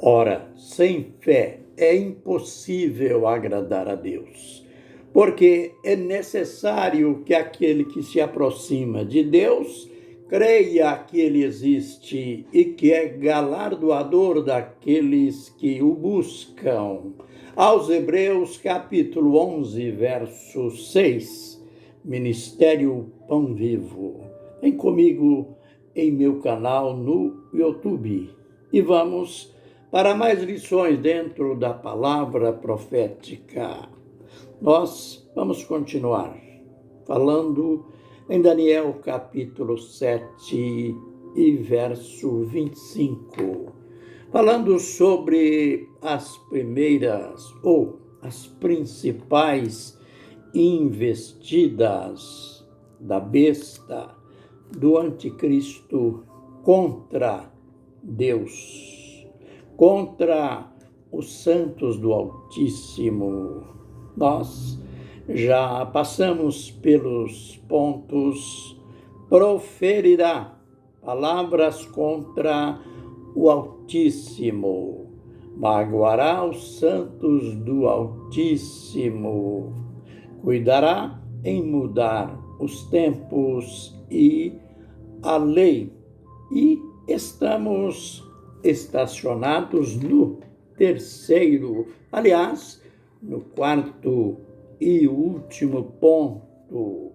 Ora, sem fé é impossível agradar a Deus, porque é necessário que aquele que se aproxima de Deus creia que Ele existe e que é galardoador daqueles que o buscam. Aos Hebreus, capítulo 11, verso 6, Ministério Pão Vivo. Vem comigo em meu canal no YouTube e vamos para mais lições dentro da palavra profética. Nós vamos continuar falando em Daniel capítulo 7 e verso 25, falando sobre as primeiras ou as principais investidas da besta, do anticristo contra Deus, contra os santos do Altíssimo. Nós já passamos pelos pontos: proferirá palavras contra o Altíssimo, magoará os santos do Altíssimo, cuidará em mudar os tempos e a lei. E estamos estacionados no terceiro, aliás, no quarto e último ponto.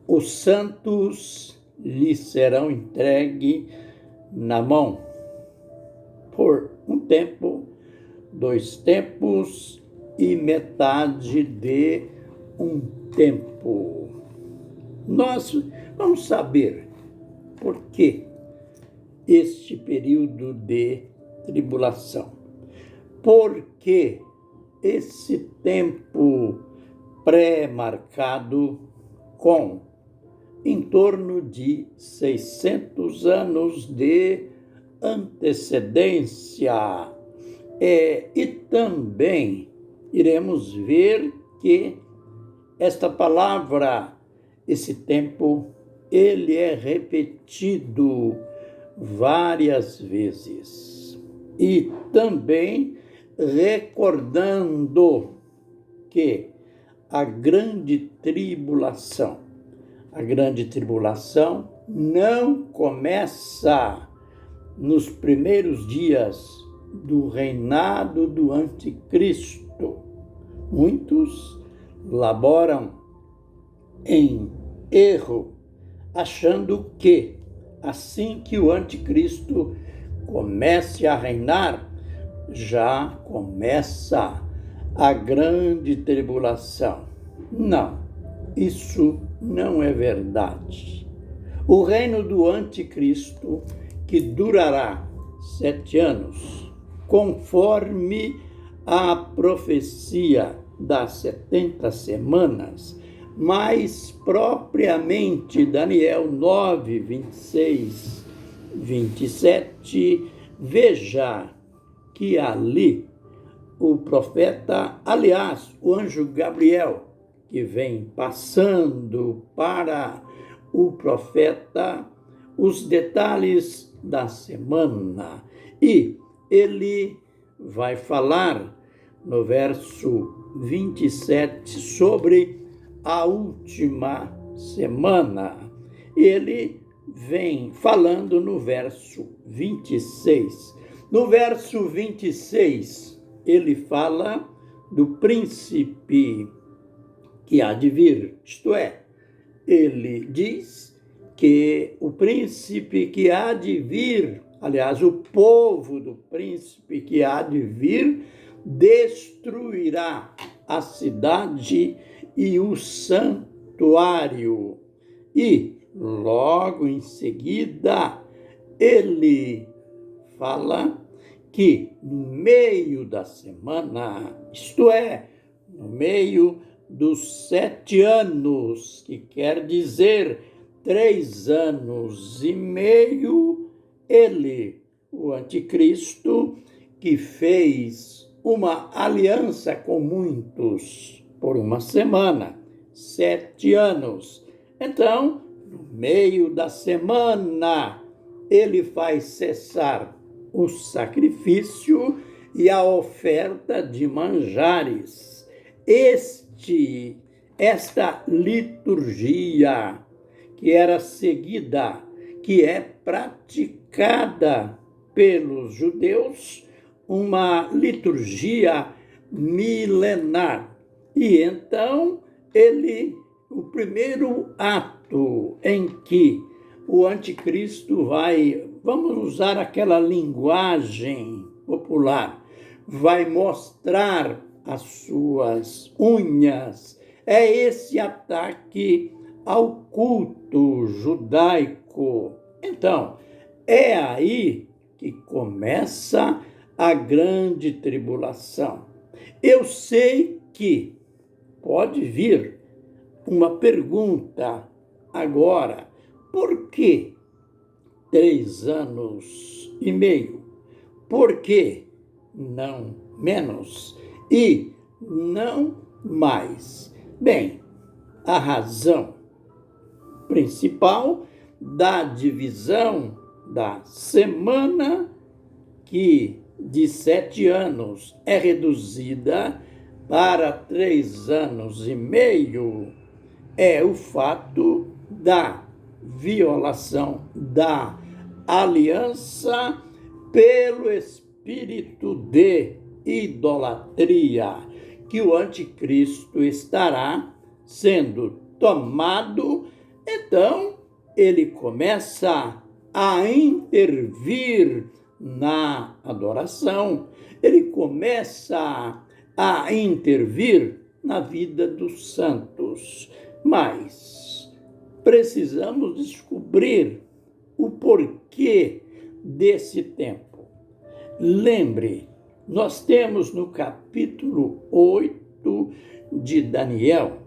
Os santos lhe serão entregues na mão por um tempo, 2 tempos e metade de um tempo. Nós vamos saber por que este período de tribulação. Por que esse tempo pré-marcado com em torno de 600 anos de antecedência. E também iremos ver que esta palavra, esse tempo, ele é repetido várias vezes. E também recordando que a grande tribulação não começa nos primeiros dias do reinado do anticristo. Muitos laboram em erro, achando que assim que o anticristo comece a reinar, já começa a grande tribulação. Não, isso não é verdade. O reino do anticristo, que durará 7 anos, conforme a profecia das 70 semanas, mais propriamente Daniel 9, 26, 27, veja que ali o profeta, aliás, o anjo Gabriel, que vem passando para o profeta os detalhes da semana. E ele vai falar no verso 27 sobre a última semana. Ele vem falando no verso 26. No verso 26, ele fala do príncipe que há de vir, isto é, ele diz que o príncipe que há de vir, aliás, o povo do príncipe que há de vir, destruirá a cidade e o santuário. E, logo em seguida, ele fala que no meio da semana, isto é, no meio dos 7 anos, que quer dizer 3 anos e meio, ele, o anticristo, que fez uma aliança com muitos por uma semana, 7 anos. Então, no meio da semana, ele faz cessar o sacrifício e a oferta de manjares. Esta liturgia que era seguida, que é praticada pelos judeus, uma liturgia milenar. E então o primeiro ato em que o anticristo vamos usar aquela linguagem popular, vai mostrar as suas unhas, é esse ataque ao culto judaico. Então, é aí que começa a grande tribulação. Eu sei que pode vir uma pergunta agora: por que 3 anos e meio? Por que não menos e não mais? Bem, a razão principal da divisão da semana, que de 7 anos é reduzida para 3 anos e meio, é o fato da violação da aliança pelo espírito de idolatria, que o anticristo estará sendo tomado. Então, ele começa a intervir na adoração, ele começa a intervir na vida dos santos. Mas precisamos descobrir o porquê desse tempo. Lembre, nós temos no capítulo 8 de Daniel,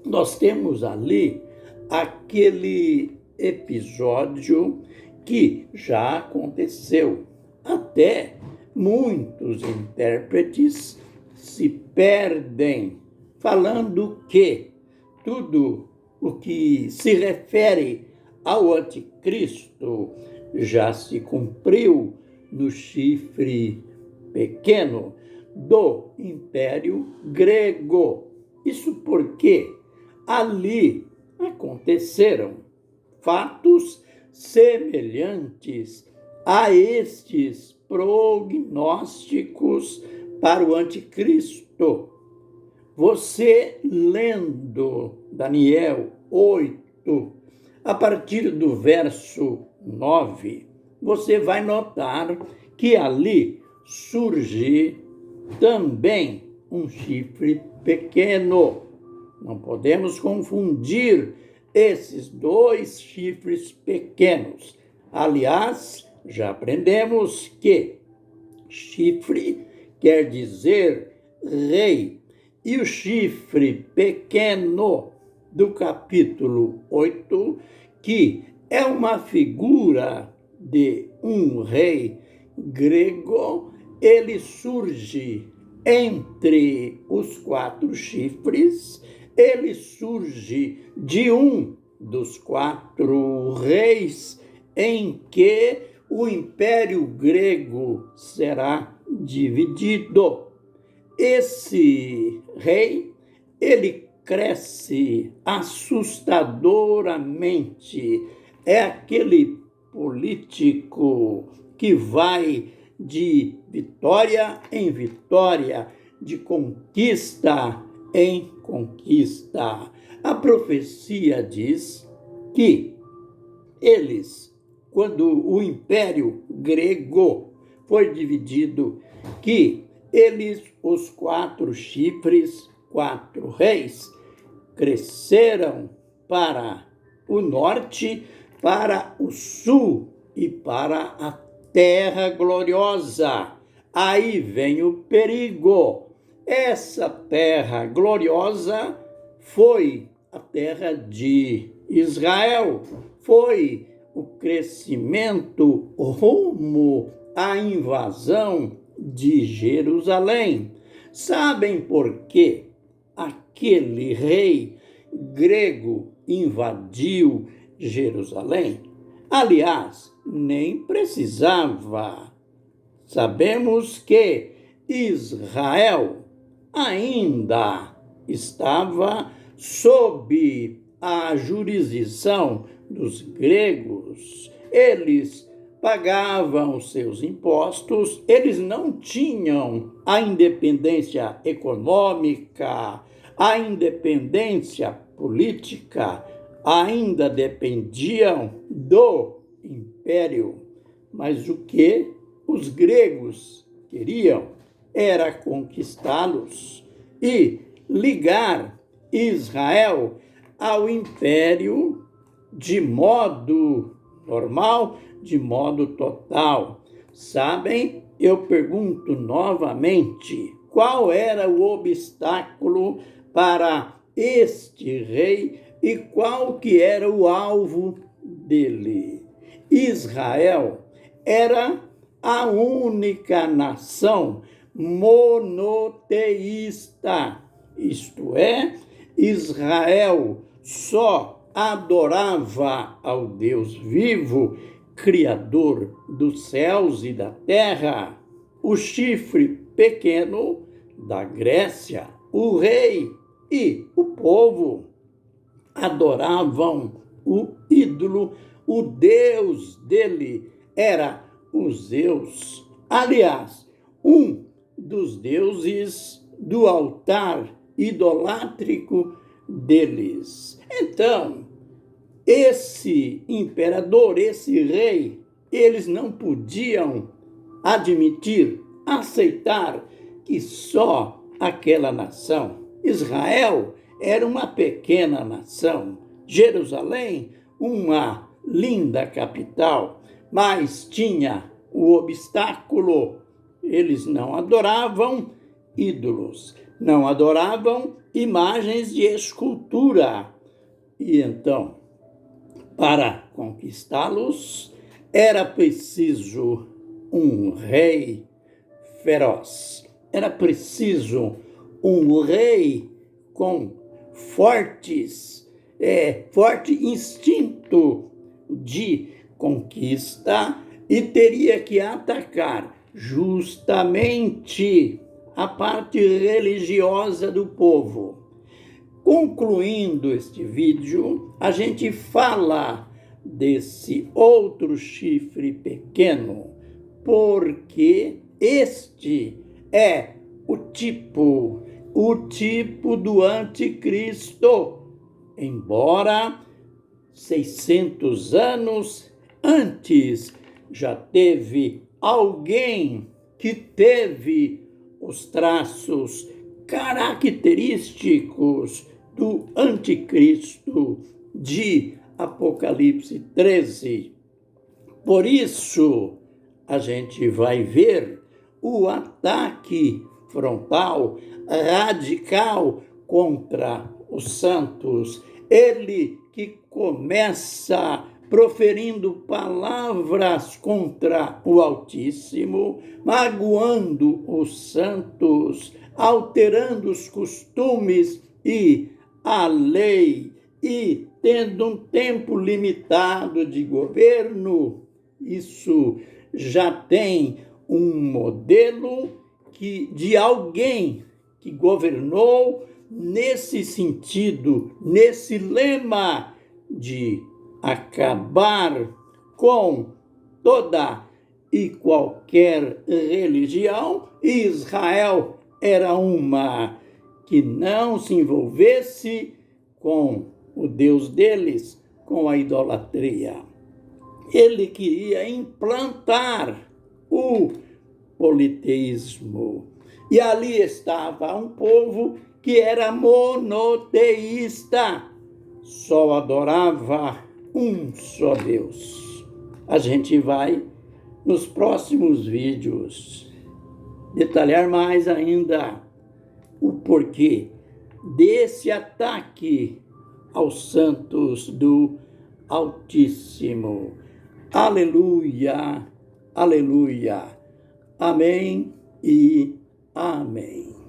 nós temos ali aquele episódio que já aconteceu. Até muitos intérpretes se perdem, falando que tudo o que se refere ao anticristo já se cumpriu no chifre pequeno do Império Grego. Isso porque ali aconteceram fatos semelhantes a estes prognósticos para o anticristo. Você lendo Daniel 8, a partir do verso 9, você vai notar que ali surge também um chifre pequeno. Não podemos confundir esses 2 chifres pequenos. Aliás, já aprendemos que chifre quer dizer rei. E o chifre pequeno do capítulo 8, que é uma figura de um rei grego, ele surge entre os 4 chifres, ele surge de um dos 4 reis em que o Império Grego será dividido. Esse rei, ele cresce assustadoramente. É aquele político que vai de vitória em vitória, de conquista em conquista. A profecia diz que eles, quando o Império Grego foi dividido, que eles, os 4 chifres, 4 reis, cresceram para o norte, para o sul e para a terra gloriosa. Aí vem o perigo. Essa terra gloriosa foi a terra de Israel, foi o crescimento rumo à invasão de Jerusalém. Sabem por quê? Aquele rei grego invadiu Jerusalém? Aliás, nem precisava Sabemos que Israel ainda estava sob a jurisdição dos gregos. Eles pagavam os seus impostos, eles não tinham a independência econômica, a independência política, ainda dependiam do império. Mas o que os gregos queriam era conquistá-los e ligar Israel ao império de modo normal, de modo total. Sabem, eu pergunto novamente, qual era o obstáculo para este rei e qual que era o alvo dele? Israel era a única nação monoteísta, isto é, Israel só adorava ao Deus vivo, Criador dos céus e da terra. O chifre pequeno da Grécia, o rei e o povo adoravam o ídolo, o Deus dele era o Zeus. Aliás, um dos deuses do altar idolátrico deles. Então, esse imperador, esse rei, eles não podiam admitir, aceitar que só aquela nação, Israel, era uma pequena nação, Jerusalém, uma linda capital, mas tinha o obstáculo. Eles não adoravam ídolos, não adoravam imagens de escultura. E então, para conquistá-los, era preciso um rei feroz. Era preciso um rei com forte instinto de conquista e teria que atacar justamente a parte religiosa do povo. Concluindo este vídeo, a gente fala desse outro chifre pequeno, porque este é o tipo do anticristo. Embora 600 anos antes já teve alguém que teve os traços característicos do anticristo de Apocalipse 13. Por isso, a gente vai ver o ataque frontal, radical contra os santos. Ele que começa proferindo palavras contra o Altíssimo, magoando os santos, alterando os costumes e a lei, e tendo um tempo limitado de governo. Isso já tem um modelo de alguém que governou nesse sentido, nesse lema de acabar com toda e qualquer religião. Israel era uma que não se envolvesse com o Deus deles, com a idolatria. Ele queria implantar o politeísmo. E ali estava um povo que era monoteísta, só adorava um só Deus. A gente vai, nos próximos vídeos, detalhar mais ainda o porquê desse ataque aos santos do Altíssimo. Aleluia, aleluia. Amém e amém.